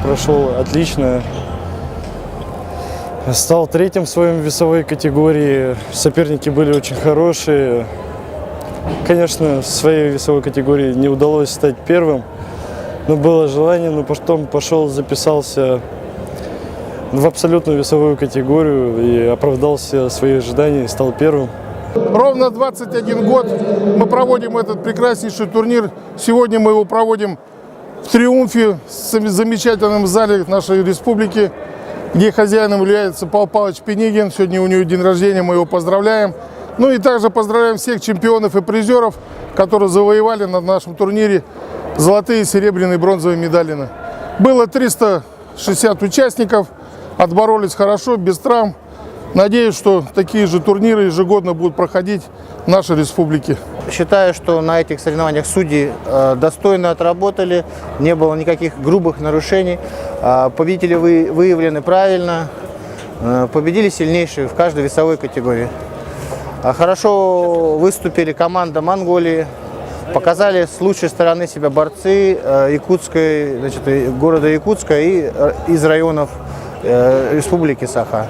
прошел отлично. Стал третьим в своей весовой категории. Соперники были очень хорошие. Конечно, в своей весовой категории не удалось стать первым, но было желание, но потом пошел, записался в абсолютную весовую категорию и оправдал все свои ожидания и стал первым. Ровно 21 год мы проводим этот прекраснейший турнир. Сегодня мы его проводим в Триумфе, в замечательном зале нашей республики, где хозяином является Павел Павлович Пенигин. Сегодня у него день рождения, мы его поздравляем. Ну и также поздравляем всех чемпионов и призеров, которые завоевали на нашем турнире золотые, серебряные, бронзовые медали. Было 360 участников, отборолись хорошо, без травм. Надеюсь, что такие же турниры ежегодно будут проходить в нашей республике. Считаю, что на этих соревнованиях судьи достойно отработали, не было никаких грубых нарушений. Победители выявлены правильно, победили сильнейшие в каждой весовой категории. Хорошо выступили команда Монголии, показали с лучшей стороны себя борцы Якутской, города Якутска и из районов республики Саха.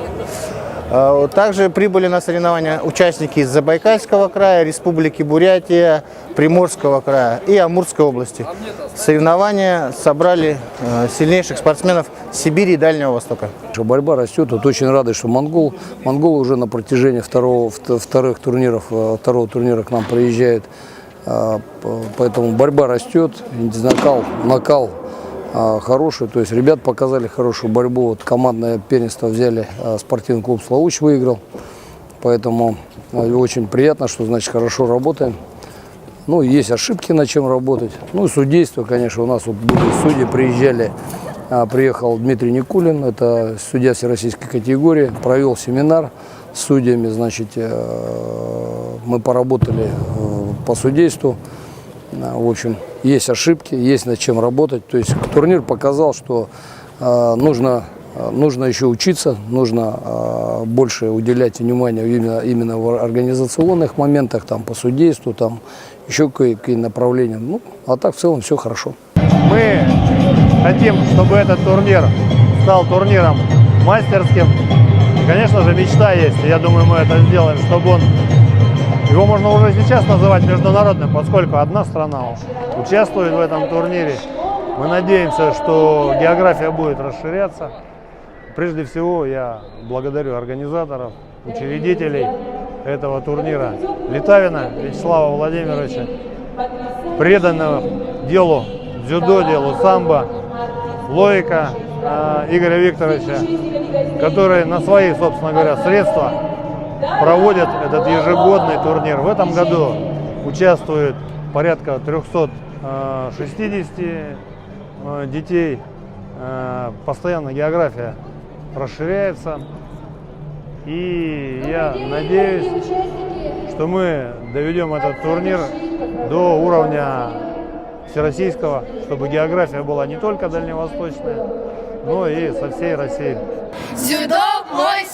Также прибыли на соревнования участники из Забайкальского края, Республики Бурятия, Приморского края и Амурской области. Соревнования собрали сильнейших спортсменов Сибири и Дальнего Востока. Борьба растет. Вот очень рады, что монголы уже на протяжении второго турнира к нам приезжают. Поэтому борьба растет, накал хороший, то есть ребят показали хорошую борьбу. Вот командное первенство взяли, спортивный клуб «Славуч» выиграл, поэтому очень приятно, что значит хорошо работаем. Ну, есть ошибки, над чем работать. Ну и судейство, конечно, у нас вот были судьи, приехал Дмитрий Никулин, это судья всероссийской категории, провел семинар с судьями, значит, мы поработали по судейству. В общем, есть ошибки, есть над чем работать. То есть турнир показал, что нужно еще учиться, нужно больше уделять внимание именно в организационных моментах, там, по судейству, там, еще какие направления. Ну, а так в целом все хорошо. Мы хотим, чтобы этот турнир стал турниром мастерским. Конечно же, мечта есть, и я думаю, мы это сделаем, чтобы его можно уже сейчас называть международным, поскольку одна страна участвует в этом турнире. Мы надеемся, что география будет расширяться. Прежде всего, я благодарю организаторов, учредителей этого турнира. Литавина Вячеслава Владимировича, преданного делу дзюдо, делу самбо, Лоика Игоря Викторовича, которые на свои, собственно говоря, средства проводят этот ежегодный турнир. В этом году участвует порядка 360 детей. Постоянно география расширяется. И я надеюсь, что мы доведем этот турнир до уровня всероссийского, чтобы география была не только дальневосточная, но и со всей России. Дзюдо мой